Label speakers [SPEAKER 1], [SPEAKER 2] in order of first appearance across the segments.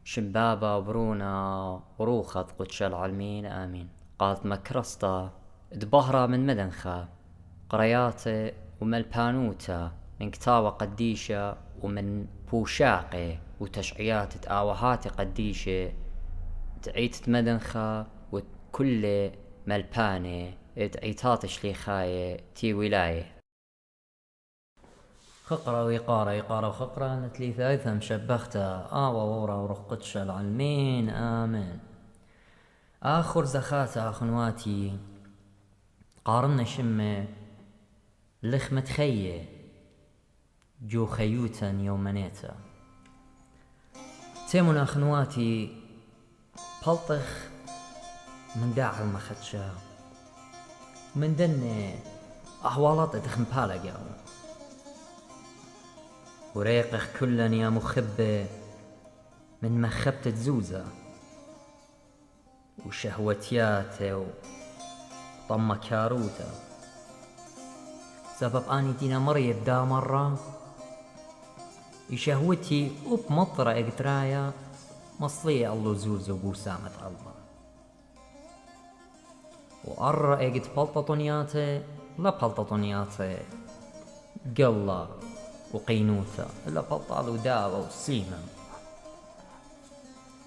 [SPEAKER 1] شبابة برونا وروخة قدش العالمين آمين. قالت مكرستا دبهرة من مدنخة قرياتي وملبانوتا من كتابة قديشة ومن بوشاقي وتشعيات تآوهات قديشة تعيت مدنخة وكل ملباني تعيتات شليخاية تي ولاية خقرة ويقارة وخقرة نتلي ثالثة مشبختة وورا ورقدش العلمين آمين. آخر زخاتة أخنواتي قارنا شمة لخمة خيه جو خيوتا يومنيتا تيمون أخنواتي بلطخ من داع المخدشة من دن أحوالات تخم بالقاو وريقخ كلن يا مخبة من مخبة زوزة وشهوتياته وطم كاروته سبب اني دينا مريض دا مرة يشهوتي وبمطرة اقترايا مصلية الله زوزة وبوسامة الله وأرى اقت بلططنياته لا بلططنياته قلا وقينوته إلا بطال وداوة وسيمة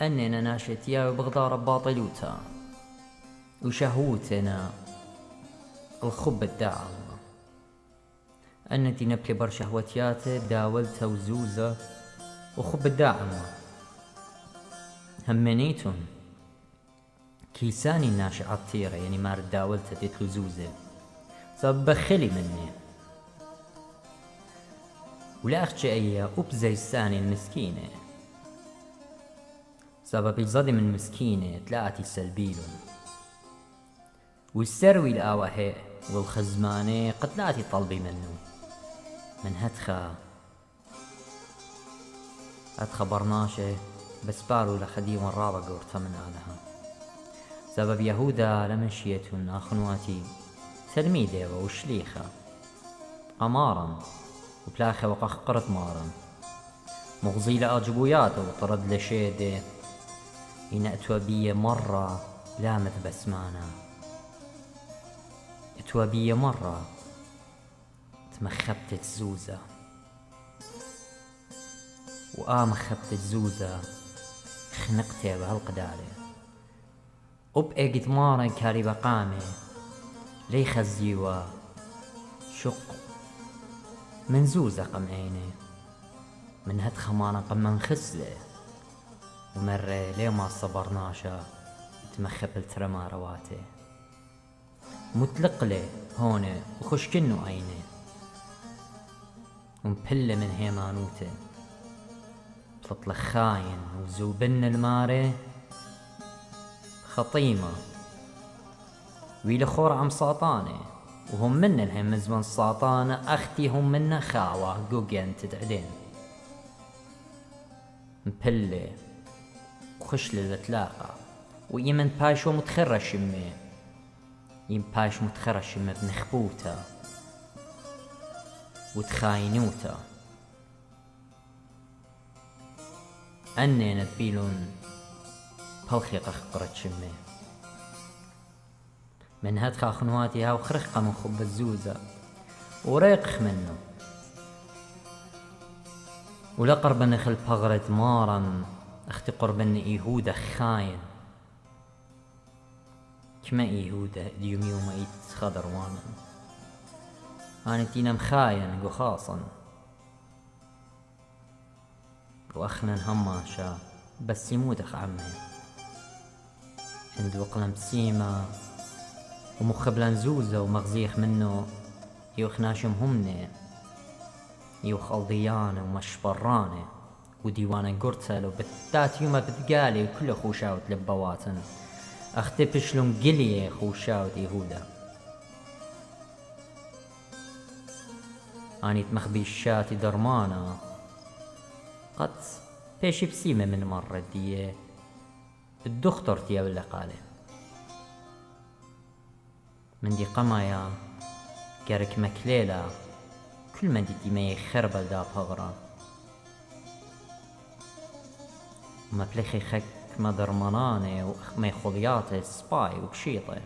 [SPEAKER 1] أننا ناشت يا بغدار باطلوتا وشهوتنا الخب الداع الله أنتي نبكي بر شهوتياته داولته وزوزة وخب الداع الله همنيتون كيساني ناشع الطيرة يعني مار داولته ديتلو زوزة سبب بخلي مني ولا أخشى أيا أبزي الساني المسكينة سبب الزدي من مسكينة تلاقتي سلبيلون والسروي الآوهي والخزمانة قتلاتي طلبي منه من هتخا برناشة بس بارو لخدي ورابا قورتا من آلها سبب يهودا لمشيتون أخنواتي تلميذة وشليخة أمارا وبلاخة وقخقرت مارا مغزيلة أجبوياته وطرد لشيدة إن أتوبية مرة لامت بسمانا أتوبية مرة تمخبت الزوزة مخبت الزوزة خنقتها بهالقدالة وبقيت مارا كاري بقامة لي خزيوة شق من زوزة قمعيني من هاد خمانا قمان خسلة ومرة ليه ما صبرناشا تمخبل ترمى رواتي متلقلة هون وخشكنو عيني ومبلة من هيمانوته تطلع خاين وزوبن الماري خطيمة ويل خور عم ساطانة وهم من الهم زمن ساطانة أختي هم منا خاوة قوقين تدعدين مبلة وخش للتلاقى ويمن باشو متخرش يمي باش متخرش يمي بنخبوتا وتخاينوتا أني نتبيلون بلخي قرت شمي من هاد خاخنواتي هاو خرخة من خب الزوزة وريقخ منه ولا قربن خل بغرت مارا اختي قربن إيهودة خاين كما إيهودة اليوم يوم خضر وانا أنا تينا مخاين قخاصا وأخنا هماشا بس يموتخ عمي عند وقلم سيما ومخبلان زوزة ومغزيخ منه يوخناشم همني يوخ الضيانة ومشبرانة وديوانا قرتل وبتات يوما بتقالي وكل خوشاوت لبواتن أختي بشلون قلية خوشاوت يهودا أني تمخبي الشاتي درمانا قد بيشي بسيمة من مرة دي الدكتور تيا ولا قاله من دي قمايا كارك مكليلة كل من دي ما يخربل دا بغرا وما بلخي خك ما درماناني وما خضياته سباي وبشيطه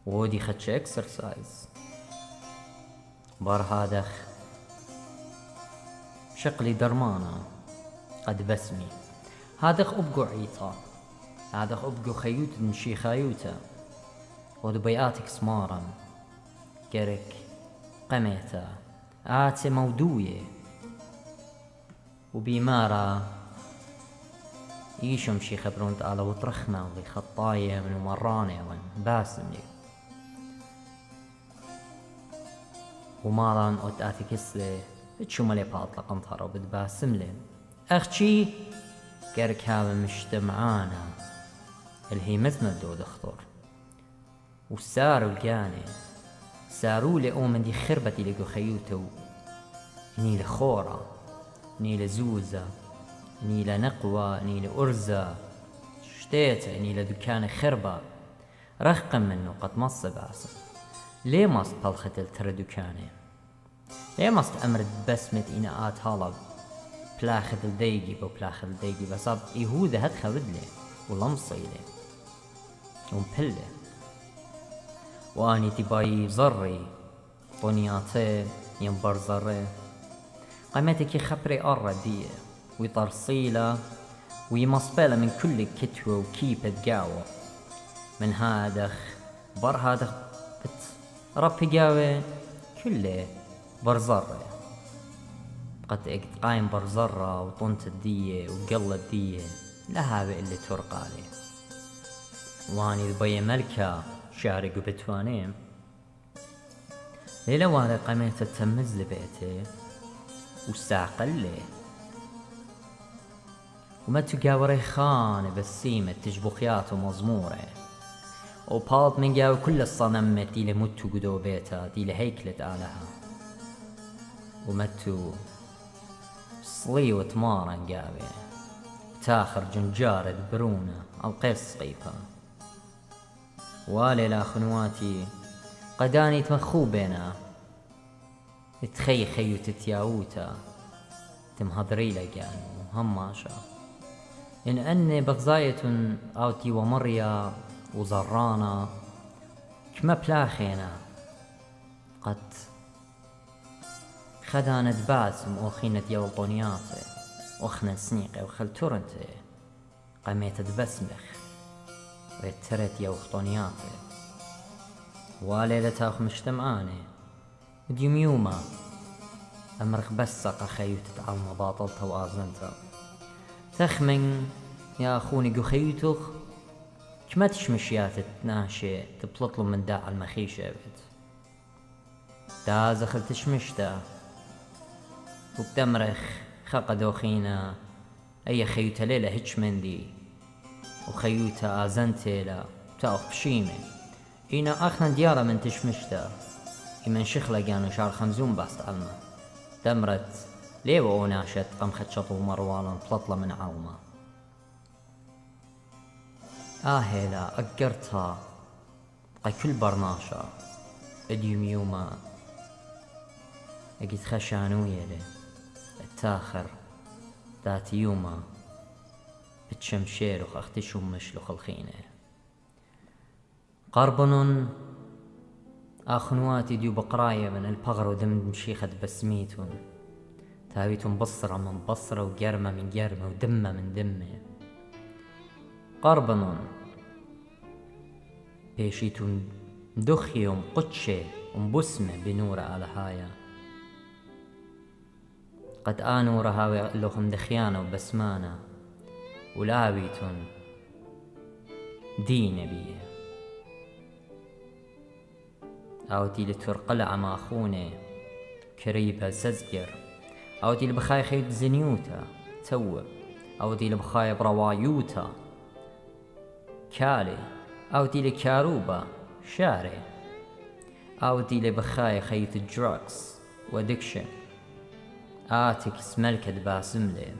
[SPEAKER 1] ودي خدش اكسرسايز بار هادخ شقلي درمانة قد بسمي هادخ أبقو عيطا هادخ أبقو خيوت نشي خايوتا ودبياتك سمارا كرك قميتا آتي مودوية وبيمارا يشم شي خبرون تعالى وطرخنا وذي خطاية من مراني وين باسم لي وماران أوت آتي كسلي تشو مالي باطلق قنطرة وبتباسم لي أختي كرك هذا مجتمعانا الهي مزمة دو دخطر وساروا الجاني ساروا لي من دي خربتي لقو خيوتو ني لخورة ني لزوزة ني لنقوة ني لأرزة شتيتا ني لدكان خربة رخم منه قد مص باسم ليه مص طلخة التر دكاني ليه مص أمرت بسمة إناءات هالب بلاخذ الديجي بلاخذ الديجي بس اب يهوذا هاد خبدلي ولمصيلي ومبله واني تباي زري طنياتي ينبر زري قامتك خبري أردية ويطرصيلة ويمصبلة من كل كتوة وكيبة قاوة من هادخ بر هادخ بت ربي قاوة كله برزري قد قايم برزرة وطنت الدية وقل الدية لها اللي ترقالي واني ذبي ملكة شارق وبتوانيم ليلة وانا قميت التمز لبيتي وساقلي وما تقاوري خان بسيمة تجبخيات ومزمورة وبالط من قاو كل الصنمة دي لمتو قدو بيتا دي لهيكلة آلها ومتو صلي وتمارن قاوي تاخر جنجارة برونة القيس قيفة والي لا خنواتي قداني تمخو بينا تخي خيو تتياوتا تمهضري لقان وهماشا إن أني بغزاية أوتي ومريا وزرانا كما بلاخينا قد خدانت باسم وخينة يولطونياتي وخنا سنيقي وخلتورنتي قميت بسمخ ويترت يوخطونياتي واليلة تاخ مجتمعاني وديوم يوما أمرخ بسق خيوت تعلم باطلتها وآزنتها تخمن يا أخوني قخيوتخ كما تشمشيات تناشي تبلطلو من داع المخيشة بيت تازخل تشمشتا وبتمرخ خاقدو خينا أي خيوتا ليلة هيتش مندي وخيوتا آزنتيلا تاخ بشيمي إينا أخنا ديارة من تشمشتا إمن شخلة كانوا شعر 50 باست علمة تمرت ليه وناشت قم خدشطو مروالا بلطلة من علمة آهلا أقرتها قا كل برناشا اديوم يوما اجيت خشانوية لي التاخر ذات يوما بتشمشيرخ اختشو مشلخ الخينة قربن آخنواتي ديو بقراية من البغر ودم شيخة بسميتون تاويتون بصرة من بصرة وقرمة من قرمة ودمة من دمة قربن بيشيتون دخي ومقتشة ومبسمة بنور على هايا قد آنو رهاوي لهم دخيانة وبسمانة ولاويتون دين بيه أوتي لترقلع مع أخوني كريبة ززجر أوتي لبخاي خيط زنيوتا توب أوتي لبخاي بروايوتا كالي أوتي لكاروبا شاري أوتي لبخاي خيط الدروكس ودكشن آتك سملكة باسملي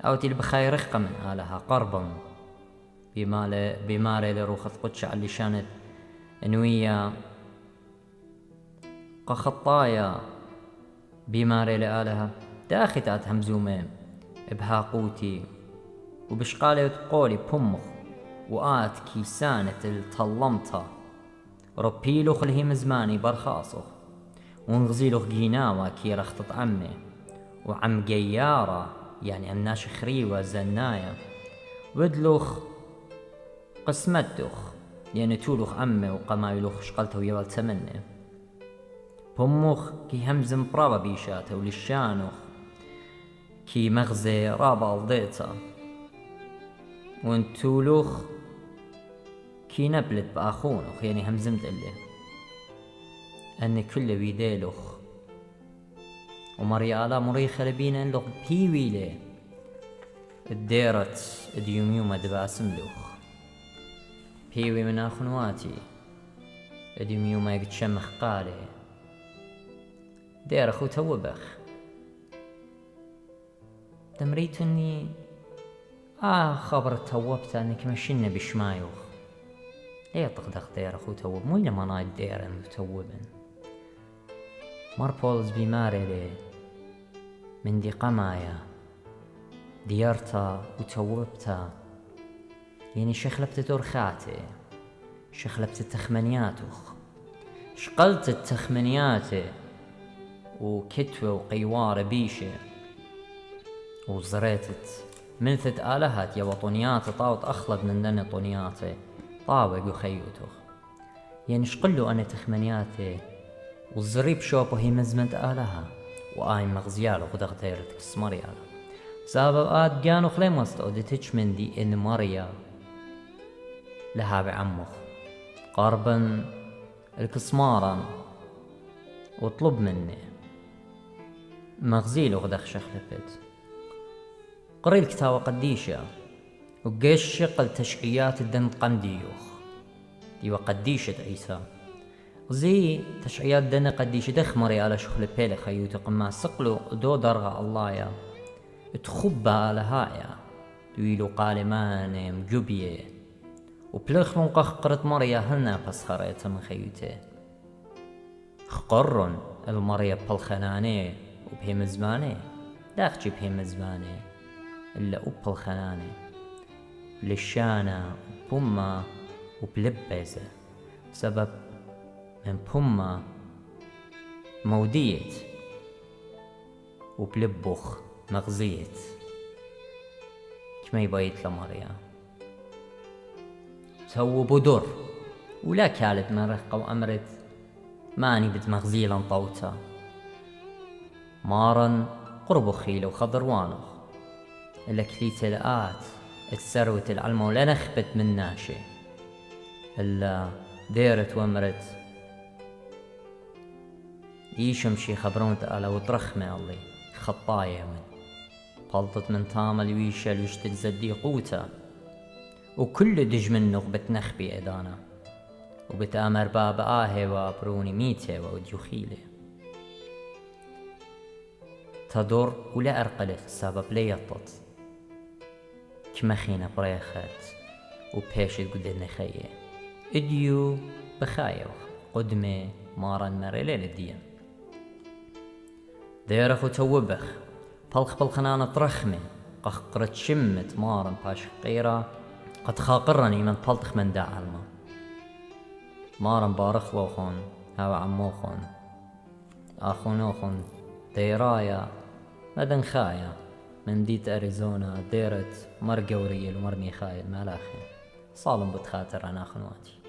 [SPEAKER 1] أوتي لبخاي رخقة من آلها قربا بمالي لروخة قدش اللي شانت انوية قخطايا بماري لآلها داختات همزومين بهاقوتي وبشقالي وتقولي بمخ وآت كيسانة الطلمتها ربيلوخ اللي هي مزماني برخاصخ ونغزيلوخ جيناوة كي رخطت عمي وعم جيارة يعني الناش خريوة زناية ودلوخ قسمتوخ يعني تولوخ عمي وقمايلوخ شقلته ويوال تمني بمخ كي همزم برابا بيشاته ولشانوخ كي مغزي رابا الضيطة وانتولوخ كي نبلت بأخونوخ يعني همزمت اللي أن كل بيديلوخ ومريالا مريخة لبينا انلوخ بيويلي الديرت ديوميوما دباسملوخ بيوي من أخنواتي ديوميوما يقتشمخ قالي دير أخو توبخ دمريتني خبر توبت انك مشينا بشمايوخ ليه تقدق دير أخو توب مو إلا ما نايد دير أنو توبن ماربولز بماري لي من دي قمايا ديارتا وتوبتا يعني شخلبت دورخاتي شخلبت التخمنياتوخ شقلت التخمنياتي وكتوة وقيوار بيشي وزريتت منثت آلهات يا وطنياتي طاوت أخلد من دني طنياتي طاوق وخيوتوخ يعني شقلو أنا تخمنياتي والزريب شوبو هي مزمنت آلها وآي مغزيالو قدغ تيرتك اسمريالو سابقات جانو خلي مستو ديتش من دي إن مريا لها بعمخ قربا الكسمارا واطلب مني مغزيلو غدخ شخلبت قري الكتابة قديشة وقيش شقل تشعيات الدن قمديوخ ديوا قديشة عيسى زي تشعيات دن قديشة دخمري على شخل بيلي خيوتي قما سقلو دو درغة الله يا تخبى على هايا دويلو قالمان مجوبية وبلخلون قرت مريا هلنا بسخريتا من خيوتي خقرن المريا بالخناني وبهم زماني داخجي بهم زماني إلا أبل خناني للشانة وبما وبلبزة سبب من بما موديت وبلبخ مغزيت كما يبايت لمريا تو بدر ولا كالت مرقة وأمرت ماني بد مغزيلا طوتا مارا قرب خيل وخضروانخ إلا كليت الآت السروت العلمة ولا نخبت من ناشي إلا ديرت وامرت يشمشي خبرون تقالا وترخمي الله خطايا من بلطت من تامل ويشل وشتت زدي قوتا وكل دج منه بتنخبي إدانا وبتأمر باب آهي وابروني ميتي وديوخيلي تدور ولا أرقلت سبب ليطت كمخينة بريخت وبيشت قدرنا خيه اديو بخايوخ قدمي مارن مريلي للدين ديرخ وتوبخ بلخ بالخنانة طرخمي قخقرت شمت مارن باش قيرة قد خاقرني من بلطخ من داع الماء مارن بارخ لوخون هاو عموخون آخونوخون ديرايا مدن خايا من ديت أريزونا ديرت مرقوريل ومرني خايل مالاخي صالم بتخاطر أنا خنواتي